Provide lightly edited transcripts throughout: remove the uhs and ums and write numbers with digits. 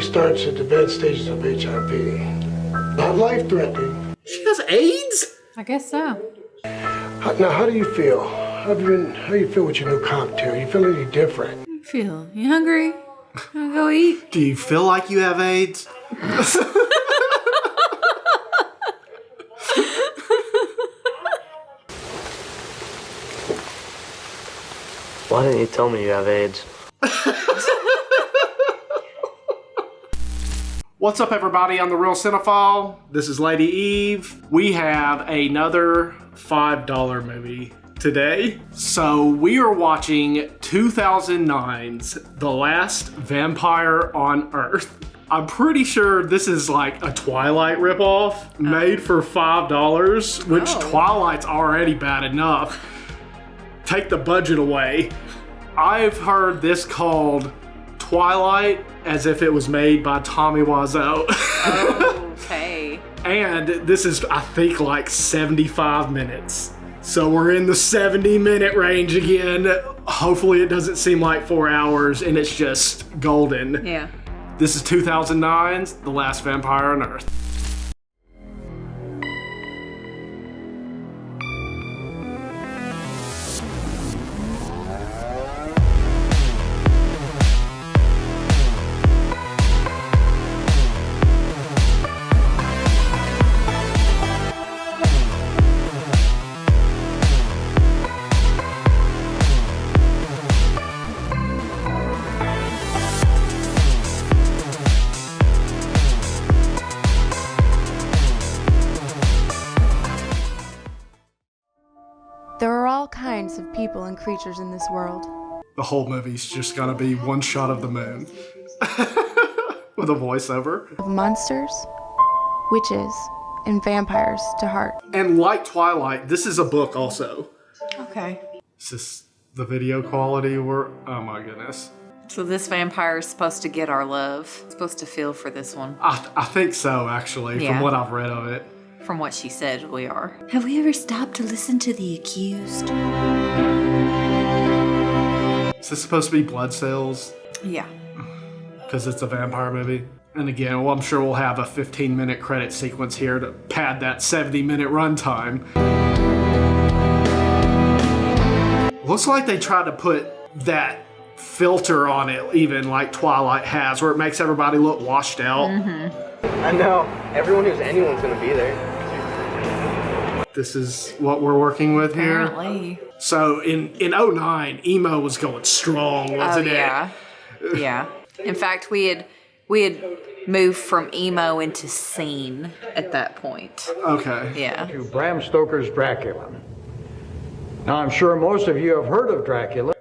starts at the advanced stages of HIV. Not life-threatening. She has AIDS? I guess so. Now, how do you feel? How do you feel with your new cocktail? You feel any different? Feel you hungry? Wanna go eat? Do you feel like you have AIDS? Why didn't you tell me you have AIDS? What's up, everybody? I'm the Real Cinephile. This is Lady Eve. We have another $5 movie today. So we are watching 2009's The Last Vampire on Earth. I'm pretty sure this is like a Twilight ripoff made for $5, which Twilight's already bad enough. Take the budget away. I've heard this called Twilight as if it was made by Tommy Wiseau. Okay. And this is, I think, like 75 minutes. So we're in the 70-minute range again. Hopefully it doesn't seem like 4 hours and it's just golden. Yeah. This is 2009's The Last Vampire on Earth. There are all kinds of people and creatures in this world. The whole movie's just gonna be one shot of the moon. With a voiceover. Of monsters, witches, and vampires to heart. And like Twilight, this is a book also. Okay. Is this the video quality or, oh my goodness. So this vampire is supposed to get our love. Supposed to feel for this one. I think so, actually, Yeah. from what I've read of it. From what she said, we are. Have we ever stopped to listen to the accused? Is this supposed to be blood sales? Yeah. Because it's a vampire movie. And again, well, I'm sure we'll have a 15-minute credit sequence here to pad that 70-minute runtime. Looks like they tried to put that filter on it, even like Twilight has, where it makes everybody look washed out. I know. Everyone who's anyone's gonna be there. This is what we're working with here. Apparently. So in 09, emo was going strong, wasn't it? Yeah. Yeah. In fact, we had moved from emo into scene at that point. Okay. Yeah. To Bram Stoker's Dracula. Now, I'm sure most of you have heard of Dracula.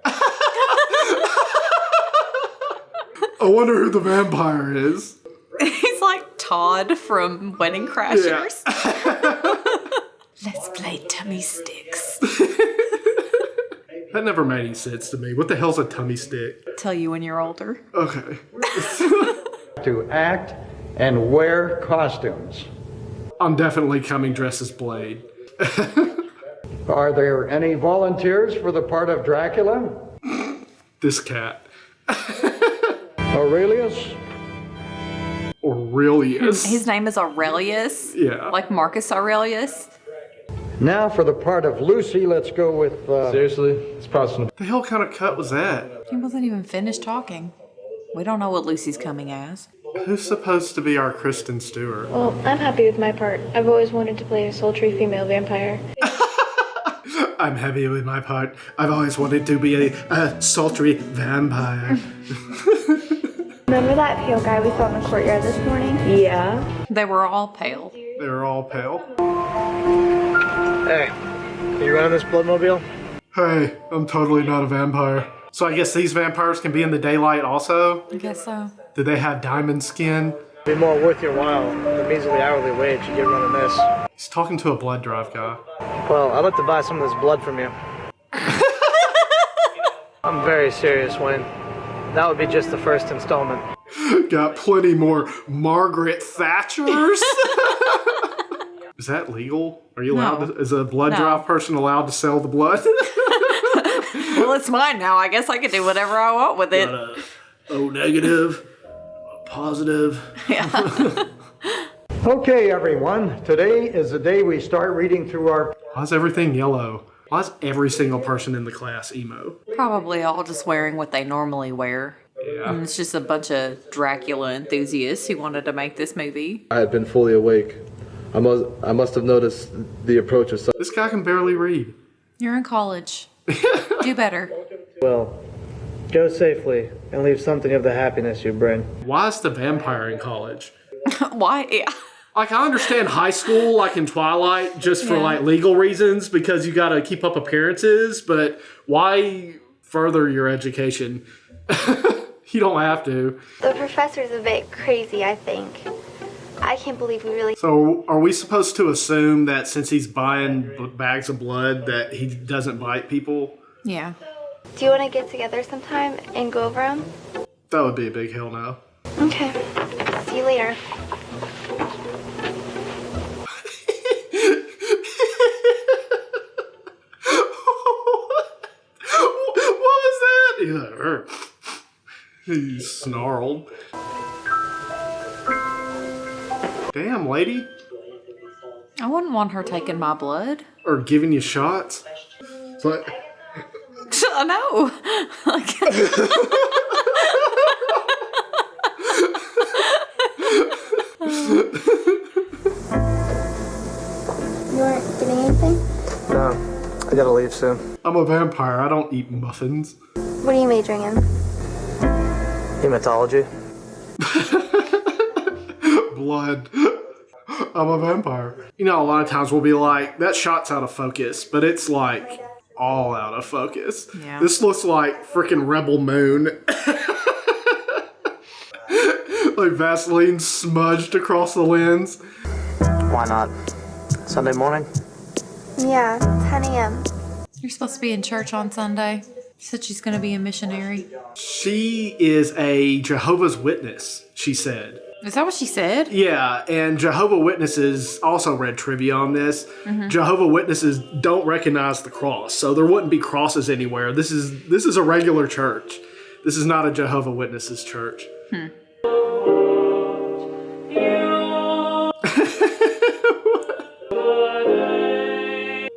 I wonder who the vampire is. He's like Todd from Wedding Crashers. Yeah. Let's play tummy sticks. That never made any sense to me. What the hell's a tummy stick? Tell you when you're older. Okay. To act and wear costumes. I'm definitely coming dressed as Blade. Are there any volunteers for the part of Dracula? This cat. Aurelius? Aurelius. His name is Aurelius. Yeah. Like Marcus Aurelius. Now for the part of Lucy, let's go with... Seriously? It's possible. The hell kind of cut was that? He wasn't even finished talking. We don't know what Lucy's coming as. Who's supposed to be our Kristen Stewart? Well, I'm happy with my part. I've always wanted to play a sultry female vampire. I'm happy with my part. I've always wanted to be a sultry vampire. Remember that pale guy we saw in the courtyard this morning? Yeah. They were all pale. They were all pale. Hey, are you running this bloodmobile? Hey, I'm totally not a vampire. So I guess these vampires can be in the daylight also? I guess so. Do they have diamond skin? Be more worth your while. The measly hourly wage you get running this. He's talking to a blood drive guy. Well, I'd like to buy some of this blood from you. I'm very serious, Wayne. That would be just the first installment. Got plenty more Margaret Thatchers? Is that legal? Are you allowed to, is a blood drive person allowed to sell the blood? Well, it's mine now. I guess I can do whatever I want with it. O negative, Positive. Yeah. Okay, everyone. Today is the day we start reading through our... Why is everything yellow? Why is every single person in the class emo? Probably all just wearing what they normally wear. Yeah. And it's just a bunch of Dracula enthusiasts who wanted to make this movie. I had been fully awake. I must have noticed the approach of some... This guy can barely read. You're in college. Do better. Well, go safely and leave something of the happiness you bring. Why is the vampire in college? Why? Yeah. Like, I understand high school, like in Twilight, just for like legal reasons, because you gotta keep up appearances, but why further your education? You don't have to. The professor's a bit crazy, I think. I can't believe we really... So, are we supposed to assume that since he's buying bags of blood, that he doesn't bite people? Yeah. Do you want to get together sometime and go over them? That would be a big hell no. Okay. See you later. What was that? He snarled. Damn, lady. I wouldn't want her taking my blood. Or giving you shots. But I know. You aren't getting anything? No, I gotta leave soon. I'm a vampire. I don't eat muffins. What are you majoring in? Hematology. Blood. I'm a vampire. You know, a lot of times we'll be like, that shot's out of focus, but it's like all out of focus. Yeah. This looks like freaking Rebel Moon. Like Vaseline smudged across the lens. Why not? Sunday morning? Yeah, 10 a.m. You're supposed to be in church on Sunday. She said she's going to be a missionary. She is a Jehovah's Witness, she said. Is that what she said? Yeah, and Jehovah Witnesses, also read trivia on this, Jehovah Witnesses don't recognize the cross, so there wouldn't be crosses anywhere. This is a regular church. This is not a Jehovah Witnesses church.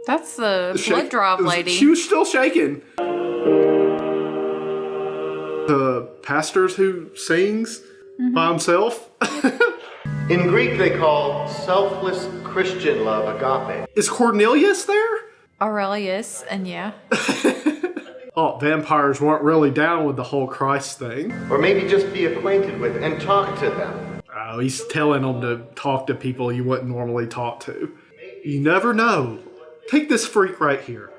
That's the blood drive lady. She was still shaking. The pastors who sings by himself. In Greek, they call selfless Christian love agape. Is Cornelius there? Aurelius, and yeah. Oh, vampires weren't really down with the whole Christ thing. Or maybe just be acquainted with and talk to them. Oh, he's telling them to talk to people you wouldn't normally talk to. You never know. Take this freak right here.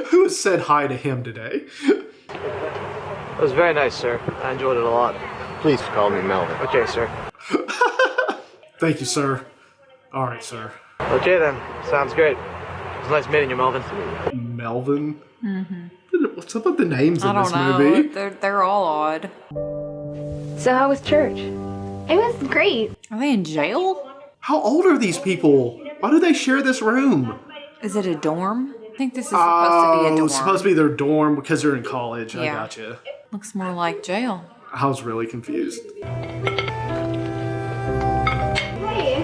Who has said hi to him today? It was very nice, sir. I enjoyed it a lot. Please call me Melvin. Okay, sir. Thank you, sir. All right, sir. Okay, then. Sounds great. It was nice meeting you, Melvin. Melvin? What's up with the names I in don't this know. movie? They're all odd. So how was church? It was great. Are they in jail? How old are these people? Why do they share this room? Is it a dorm? I think this is supposed to be a dorm. It's supposed to be their dorm because they're in college. I Yeah. gotcha. Looks more like jail. I was really confused. Hey.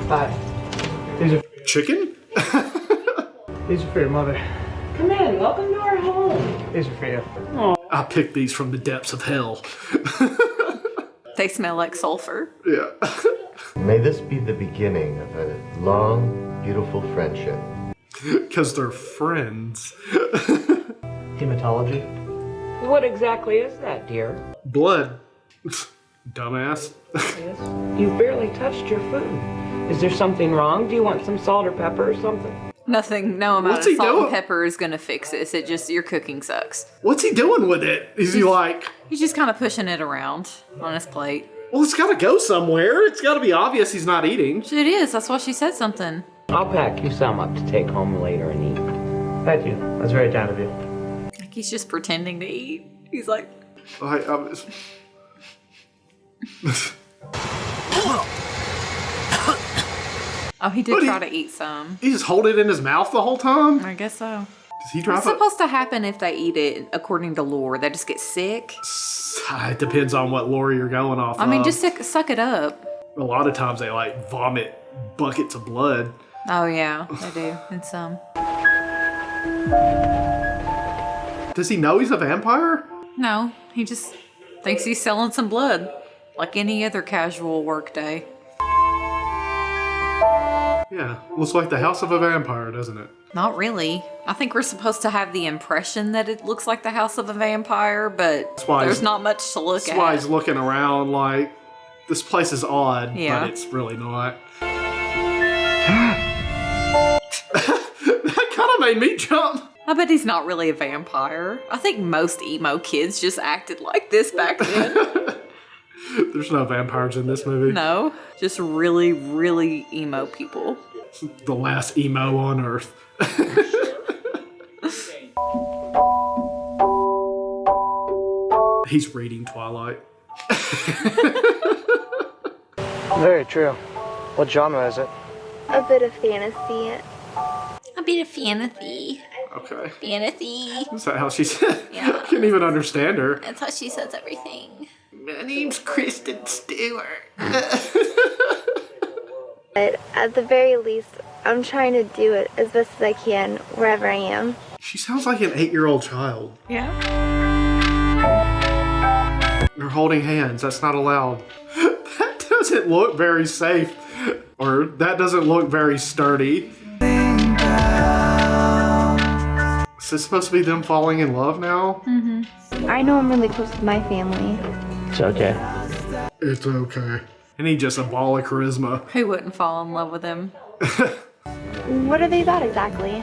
Hi. These are Chicken? for your mother. Come in, welcome to our home. These are for you. I picked these from the depths of hell. They smell like sulfur. Yeah. May this be the beginning of a long, beautiful friendship. Because they're friends. Hematology? What exactly is that, dear? Blood. Dumbass. Yes. You've barely touched your food. Is there something wrong? Do you want some salt or pepper or something? Nothing, no amount What's of he salt doing? and pepper is going to fix this. It just, your cooking sucks. What's he doing with it? Is he like, He's just kind of pushing it around on his plate. well, it's got to go somewhere. It's got to be obvious he's not eating. It is, that's why she said something. I'll pack you some up to take home later and eat. Thank you. That's very kind of you. Like he's just pretending to eat. He's like, I'm oh, he did But try to eat some. he just hold it in his mouth the whole time? I guess so. Does he drop What's supposed to happen if they eat it according to lore? They just get sick? It depends on what lore you're going off I mean, of. just suck it up. A lot of times they like vomit buckets of blood. Oh, yeah, they do. In some. Does he know he's a vampire? No, he just thinks he's selling some blood. Like any other casual work day. Yeah, looks like the house of a vampire, doesn't it? Not really. I think we're supposed to have the impression that it looks like the house of a vampire, but there's not much to look at. That's why he's looking around like, this place is odd, Yeah. but it's really not. That kind of made me jump. I bet he's not really a vampire. I think most emo kids just acted like this back then. There's no vampires in this movie. No, just really, really emo people. The last emo on Earth. He's reading Twilight. Very true. What genre is it? A bit of fantasy. A bit of fantasy. Okay. Fantasy. Is that how she said? Yeah. I can't even understand her. That's how she says everything. My name's Kristen Stewart. But at the very least, I'm trying to do it as best as I can wherever I am. She sounds like an 8-year-old child. Yeah. They're holding hands. That's not allowed. That doesn't look very safe. Or that doesn't look very sturdy. Is this supposed to be them falling in love now? Mm-hmm. I know I'm really close to my family. It's okay. It's okay. I need just a ball of charisma. Who wouldn't fall in love with him? What are they about exactly?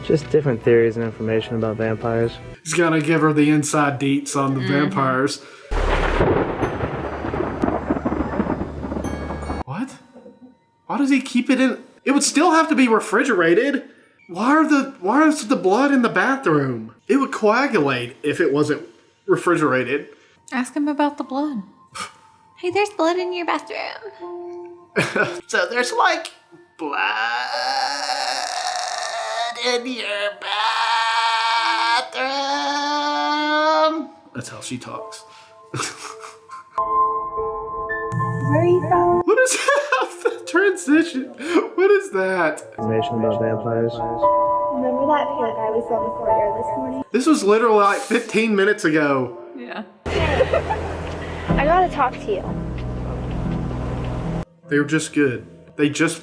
Just different theories and information about vampires. He's gonna give her the inside deets on the vampires. What? Why does he keep it in? It would still have to be refrigerated. Why is the blood in the bathroom? It would coagulate if it wasn't refrigerated. Ask him about the blood. Hey, there's blood in your bathroom. So there's like blood in your bathroom. That's how she talks. Where are you from? What is that? Transition. What is that? Information about vampires. Remember that pale guy we saw in the courtyard this morning? This was literally like 15 minutes ago. Yeah. I gotta talk to you. They were just good. They just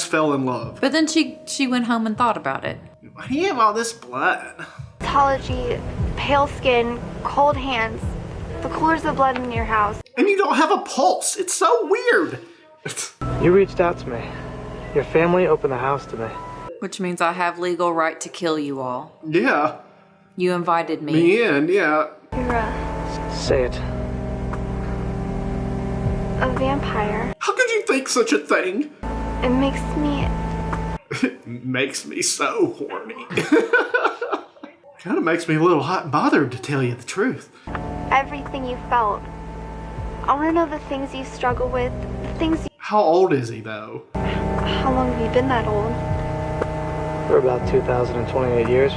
fell in love. But then she went home and thought about it. Why do you have all this blood? Pathology, pale skin, cold hands. The colors of blood in your house. And you don't have a pulse. It's so weird. You reached out to me. Your family opened the house to me. Which means I have legal right to kill you all. Yeah. You invited me. Me in, yeah. You're Say it. a vampire. How could you think such a thing? It makes me... It makes me so horny. Kind of makes me a little hot and bothered, to tell you the truth. everything you felt. I want to know the things you struggle with, the things you... How old is he, though? How long have you been that old? For about 2,028 years.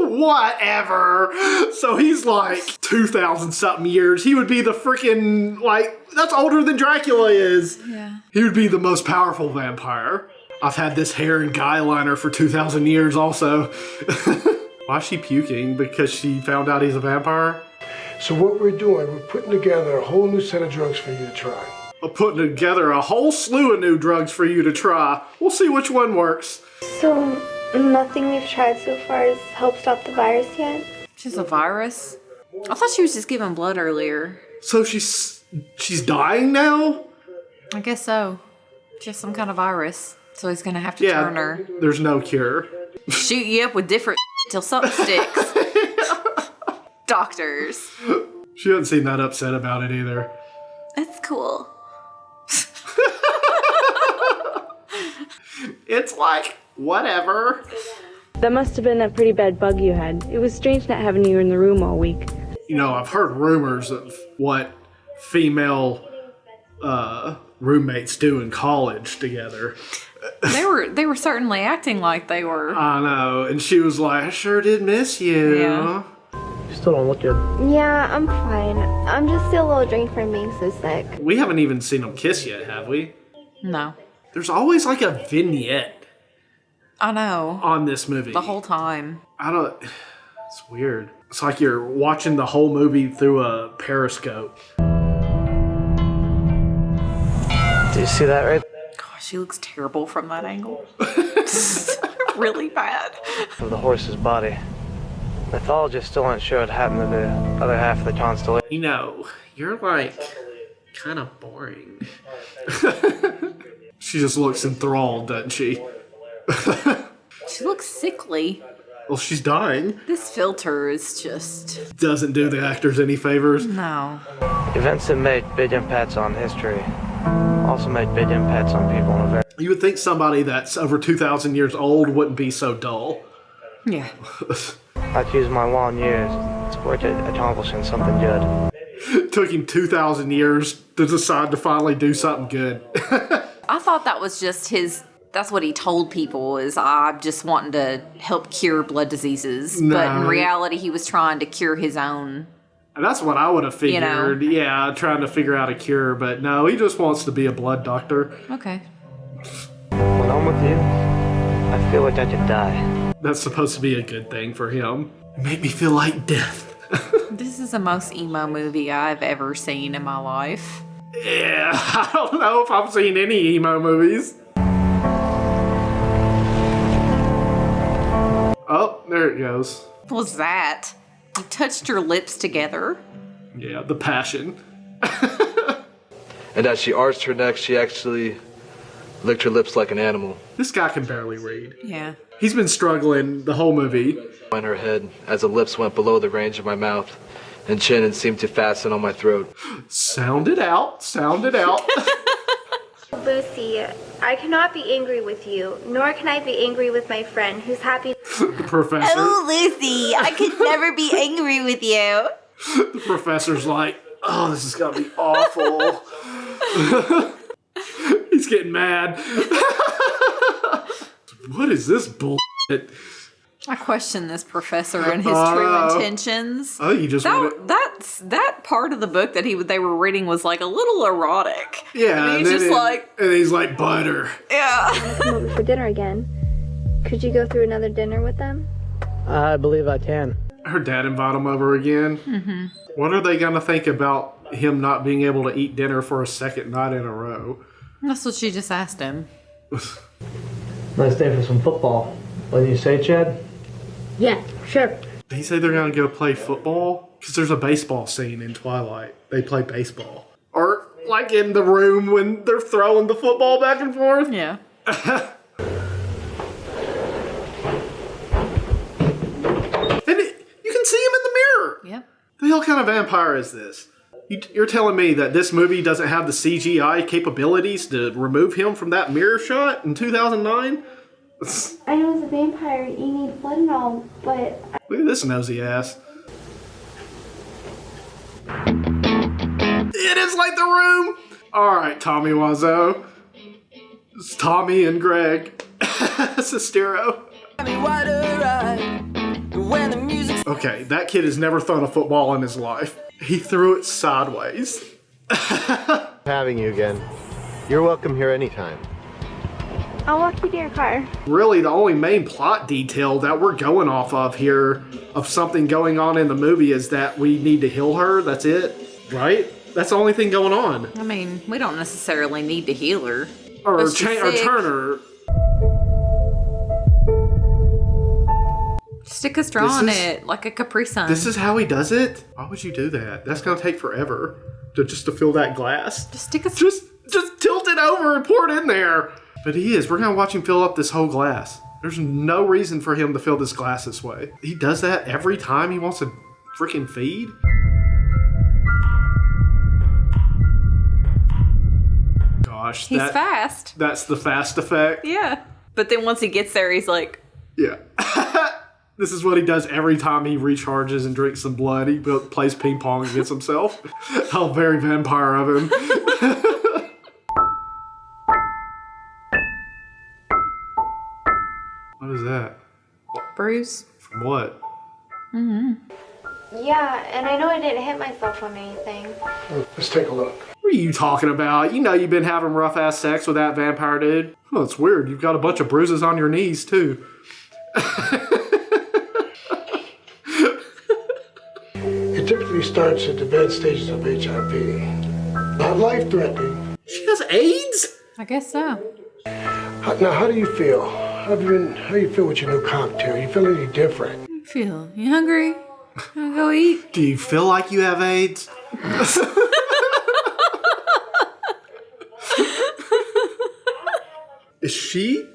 Whatever. So he's like 2,000 something years. He would be the freaking, like, that's older than Dracula is. Yeah. He would be the most powerful vampire. I've had this hair and guy liner for 2,000 years also. Why is she puking? Because she found out he's a vampire? So what we're doing, we're putting together a whole new set of drugs for you to try. I'm putting together a whole slew of new drugs for you to try. We'll see which one works. So, nothing we've tried so far has helped stop the virus yet? She's a virus? I thought she was just giving blood earlier. So she's dying now? I guess so. She has some kind of virus. So he's gonna have to turn her. There's no cure. Shoot you up with different till something sticks. Doctors. She doesn't seem that upset about it either. That's cool. It's like, whatever. That must have been a pretty bad bug you had. It was strange not having you in the room all week. You know, I've heard rumors of what female roommates do in college together. They were certainly acting like they were. I know. And she was like, I sure did miss you. Yeah. You still don't look good. Yeah, I'm fine. I'm just still a little drained from being so sick. We haven't even seen them kiss yet, have we? No. There's always like a vignette I know. on this movie. The whole time. It's weird. It's like you're watching the whole movie through a periscope. Do you see that right? Gosh, she looks terrible from that angle. Really bad. Of the horse's body. Mythologists still aren't sure what happened to the other half of the constellation. You know, you're like kind of boring. She just looks enthralled, doesn't she? She looks sickly. Well, she's dying. This filter is just... Doesn't do the actors any favors. No. Events that made big impacts on history also made big impacts on people in a very... You would think somebody that's over 2,000 years old wouldn't be so dull. Yeah. I've used my long years to work at accomplishing something good. Took him 2,000 years to decide to finally do something good. I thought that was just that's what he told people, is I'm just wanting to help cure blood diseases. No. But in reality, he was trying to cure his own. And that's what I would have figured. You know? Yeah, trying to figure out a cure. But no, he just wants to be a blood doctor. Okay. When I'm with you, I feel like I could die. That's supposed to be a good thing for him. It made me feel like death. This is the most emo movie I've ever seen in my life. Yeah, I don't know if I've seen any emo movies. Oh, there it goes. What was that? You touched your lips together. Yeah, the passion. And as she arched her neck, she actually licked her lips like an animal. This guy can barely read. Yeah. He's been struggling the whole movie. On her head, as the lips went below the range of my mouth and chin and seemed to fasten on my throat. Sound it out. Sound it out. Lucy, I cannot be angry with you, nor can I be angry with my friend who's happy. The professor. Oh, Lucy, I could never be angry with you. The professor's like, oh, this is gonna be awful. He's getting mad. What is this bullshit? I question this professor and his true intentions. I think you just that part of the book that they were reading was like a little erotic. Yeah, and he's just like, and he's like butter. Yeah. Come over for dinner again. Could you go through another dinner with them? I believe I can. Her dad invite him over again. Mm-hmm. What are they gonna think about him not being able to eat dinner for a second night in a row? That's what she just asked him. Nice day for some football. What did you say, Chad? Yeah, sure. Did he say they're gonna go play football? Because there's a baseball scene in Twilight. They play baseball. Or like in the room when they're throwing the football back and forth. Yeah. You can see him in the mirror. Yep. The hell kind of vampire is this? You're telling me that this movie doesn't have the CGI capabilities to remove him from that mirror shot in 2009? I know as a vampire you need blood and all, but... Look at this nosy ass. It is like the room! Alright, Tommy Wiseau. It's Tommy and Greg. Sestero. Okay, that kid has never thrown a football in his life. He threw it sideways. Having you again. You're welcome here anytime. I'll walk you to your car. Really, the only main plot detail that we're going off of here of something going on in the movie is that we need to heal her. That's it, right? That's the only thing going on. I mean, we don't necessarily need to heal her. Or turn her. Stick a straw in it, like a Capri Sun. This is how he does it? Why would you do that? That's gonna take forever to fill that glass. Just stick a... Just tilt it over and pour it in there. But he is. We're gonna watch him fill up this whole glass. There's no reason for him to fill this glass this way. He does that every time he wants to freaking feed. Gosh, he's fast. That's the fast effect. Yeah. But then once he gets there, he's like... Yeah. This is what he does every time he recharges and drinks some blood. He plays ping pong against himself. How very vampire of him. bruise? From what? Yeah, and I know I didn't hit myself on anything. Let's take a look. What are you talking about? You know you've been having rough-ass sex with that vampire dude. Oh, it's weird. You've got a bunch of bruises on your knees, too. It typically starts at the advanced stages of HIV. Not life-threatening. She has AIDS? I guess so. Now, how do you feel? How you feel with your new cocktail? You feel any different? Feel you hungry? Wanna go eat? Do you feel like you have AIDS? Is she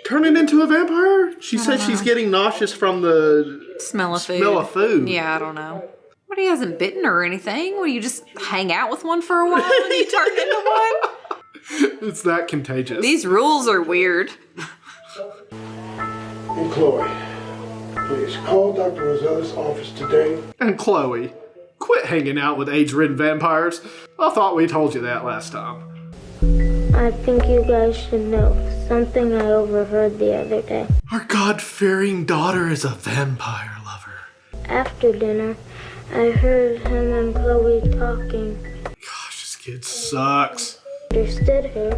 turning into a vampire? She said she's getting nauseous from the smell of food. Yeah, I don't know. But he hasn't bitten her or anything. Will you just hang out with one for a while and you turn into one? It's that contagious. These rules are weird. And Chloe, please call Dr. Rosella's office today. And Chloe, quit hanging out with AIDS-ridden vampires. I thought we told you that last time. I think you guys should know something I overheard the other day. Our God-fearing daughter is a vampire lover. After dinner, I heard him and Chloe talking. Gosh, this kid sucks. Understood her.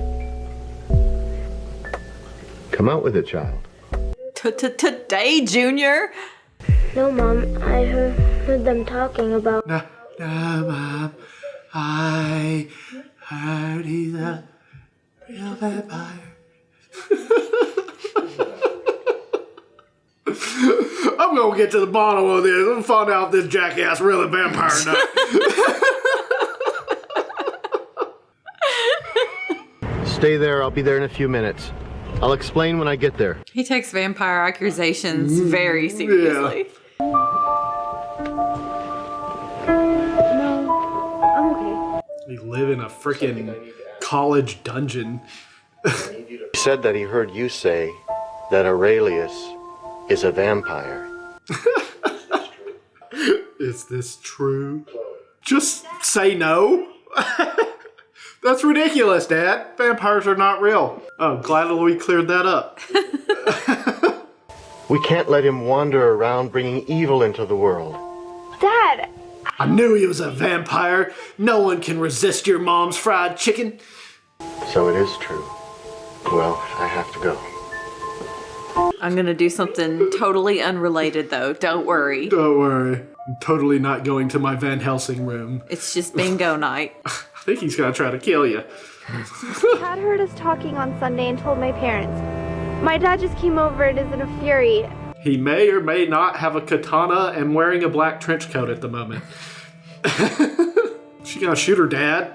Come out with it, child. Today, Junior? No, Mom, I heard them talking about... No, Mom, I heard he's a real vampire. I'm gonna get to the bottom of this and find out if this jackass really a vampire or not. Stay there. I'll be there in a few minutes. I'll explain when I get there. He takes vampire accusations very seriously. No, I'm okay. We live in a freaking college dungeon. He said that he heard you say that Aurelius is a vampire. Is this true? Just say no. That's ridiculous, Dad. Vampires are not real. Oh, glad we cleared that up. We can't let him wander around bringing evil into the world. Dad! I knew he was a vampire. No one can resist your mom's fried chicken. So it is true. Well, I have to go. I'm gonna do something totally unrelated though. Don't worry. Don't worry. I'm totally not going to my Van Helsing room. It's just bingo night. I think he's gonna try to kill you. Dad heard us talking on Sunday and told my parents. My dad just came over and is in a fury. He may or may not have a katana and wearing a black trench coat at the moment. She gonna shoot her dad?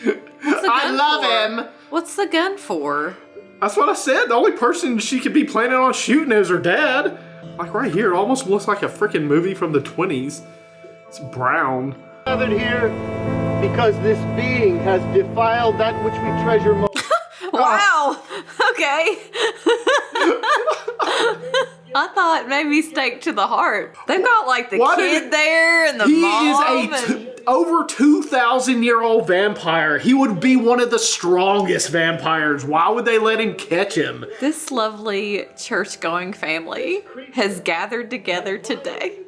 I love him. What's the gun for? That's what I said. The only person she could be planning on shooting is her dad. Like right here, it almost looks like a freaking movie from the 20s. It's brown. Gathered here because this being has defiled that which we treasure most. Wow. Okay. I thought maybe stake to the heart. They've got like the kid there and the mom. He is over 2,000-year-old vampire. He would be one of the strongest vampires. Why would they let him catch him? This lovely church-going family has gathered together today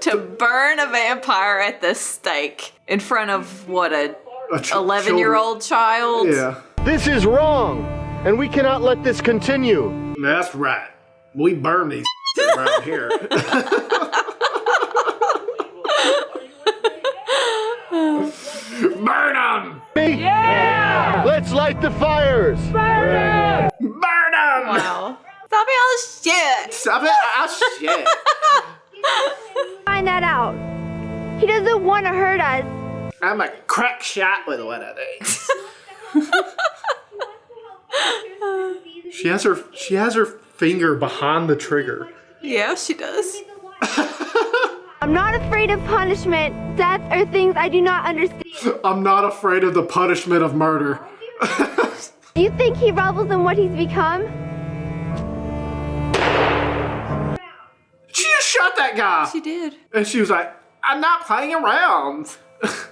to burn a vampire at the stake in front of what, a 11-year-old child? Yeah. This is wrong, and we cannot let this continue. That's right. We burn these around here. Burn them! Yeah! Let's light the fires! Burn them! Burn them! Wow. Stop it, all shit! Stop it, oh shit! Find that out. He doesn't want to hurt us. I'm a crack shot with one of these. She has her finger behind the trigger. Yeah, she does. I'm not afraid of punishment, death, or things I do not understand. I'm not afraid of the punishment of murder. Do you think he revels in what he's become? She just shot that guy. She did. And she was like, I'm not playing around.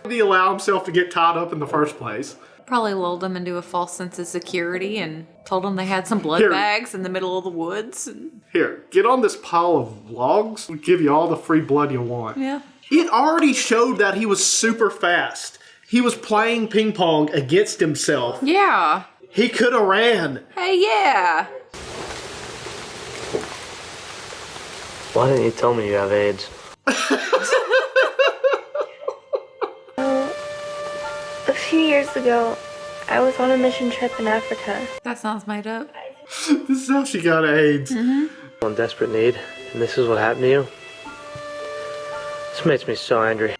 Did he allow himself to get tied up in the first place? Probably lulled them into a false sense of security and told them they had some blood Here. bags in the middle of the woods. And... Here, get on this pile of logs. We'll give you all the free blood you want. Yeah. It already showed that he was super fast. He was playing ping pong against himself. Yeah. He could have ran. Hey, yeah. Why didn't you tell me you have AIDS? A few years ago, I was on a mission trip in Africa. That sounds made up. This is how she got AIDS. I'm in desperate need, and this is what happened to you? This makes me so angry.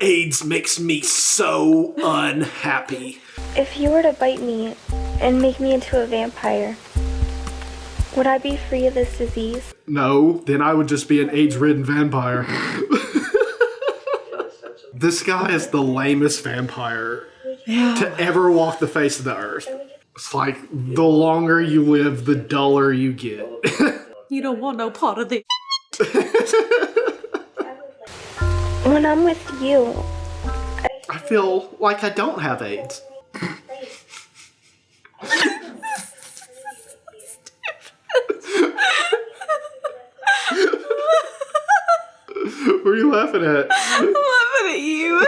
AIDS makes me so unhappy. If you were to bite me and make me into a vampire, would I be free of this disease? No, then I would just be an AIDS-ridden vampire. This guy is the lamest vampire to ever walk the face of the earth. It's like, the longer you live, the duller you get. You don't want no part of this. When I'm with you, I feel like I don't have AIDS. What are you laughing at? I'm laughing at you.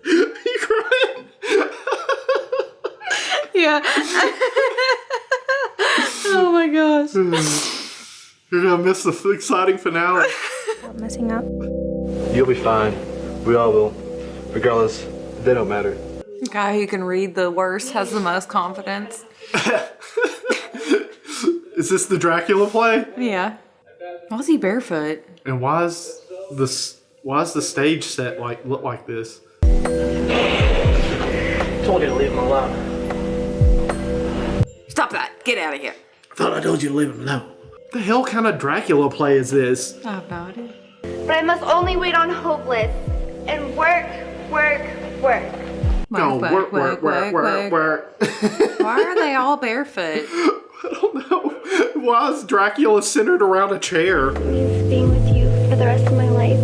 You crying? Yeah. Oh my gosh. You're gonna miss the exciting finale. I'm messing up. You'll be fine. We all will. Regardless, they don't matter. The guy who can read the worst has the most confidence. Is this the Dracula play? Yeah. Why is he barefoot? And why is the stage set look like this? Told you to leave him alone. Stop that. Get out of here. I thought I told you to leave him alone. What the hell kind of Dracula play is this? I have no idea. But I must only wait on hopeless and work. No, work. Why are they all barefoot? I don't know. Why is Dracula centered around a chair? Being with you for the rest of my life,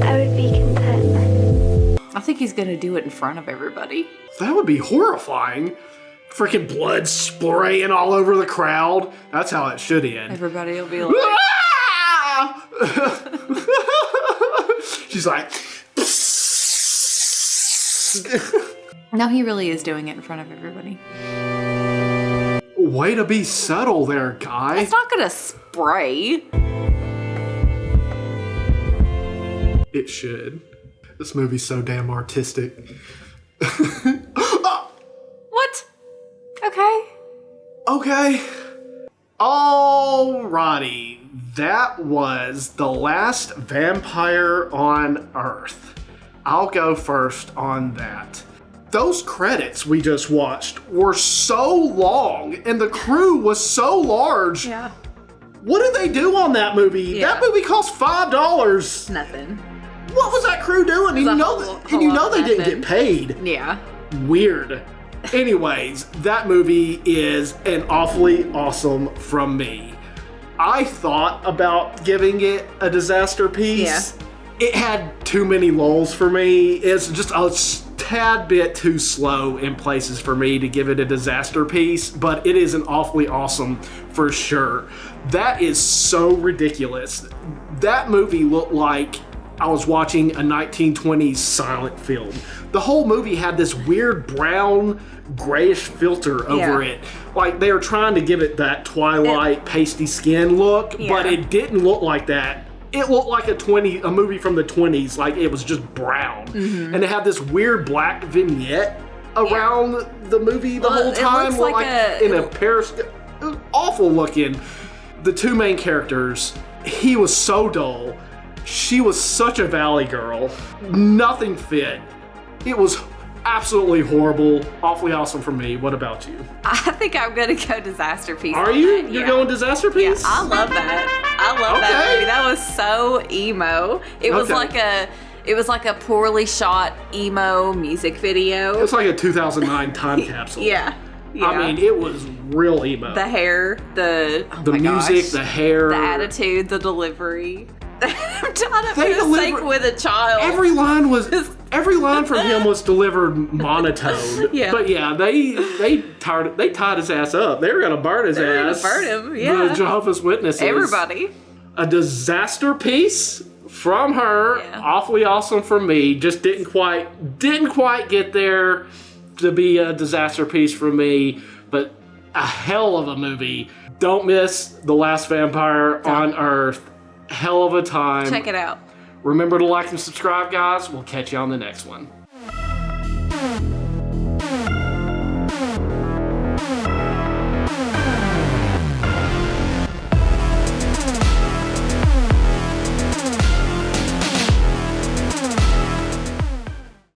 I would be content. I think he's gonna do it in front of everybody. That would be horrifying. Freaking blood spraying all over the crowd. That's how it should end. Everybody will be like... She's like... No, he really is doing it in front of everybody. Way to be subtle there, guy. It's not gonna spray. It should. This movie's so damn artistic. What? Okay. Okay. Alrighty. That was The Last Vampire on Earth. I'll go first on that. Those credits we just watched were so long and the crew was so large. Yeah. What did they do on that movie? Yeah. That movie cost $5. Nothing. What was that crew doing? And you know they didn't get paid. Yeah. Weird. Anyways, that movie is an awfully awesome from me. I thought about giving it a disaster piece. Yeah. It had too many lulls for me. It's just a tad bit too slow in places for me to give it a disaster piece, but it is an awfully awesome for sure. That is so ridiculous. That movie looked like I was watching a 1920s silent film. The whole movie had this weird brown, grayish filter over it. Like they were trying to give it that Twilight pasty skin look, but it didn't look like that. It looked like a movie from the 20s, like it was just brown. And it had this weird black vignette around the movie the whole time. It looks like in a periscope. It was awful looking. The two main characters, he was so dull. She was such a valley girl. Nothing fit. It was absolutely horrible. Awfully awesome for me. What about you? I think I'm gonna go disaster piece. Are you? You're going disaster piece? Yeah, I love that. I love that movie. That was so emo. It was like a poorly shot emo music video. It's like a 2009 time capsule. Yeah. I mean, it was real emo. The hair, the music, the hair, the attitude, the delivery. I'm tied up in a sink with a child. Every line from him was delivered monotone. Yeah. But yeah, they tied his ass up. They were gonna burn his ass. Burn him, yeah. The Jehovah's Witnesses. Everybody. A disaster piece from her. Yeah. Awfully awesome from me. Just didn't quite get there to be a disaster piece from me. But a hell of a movie. Don't miss The Last Vampire on Earth. Hell of a time. Check it out. Remember to like and subscribe, guys. We'll catch you on the next one.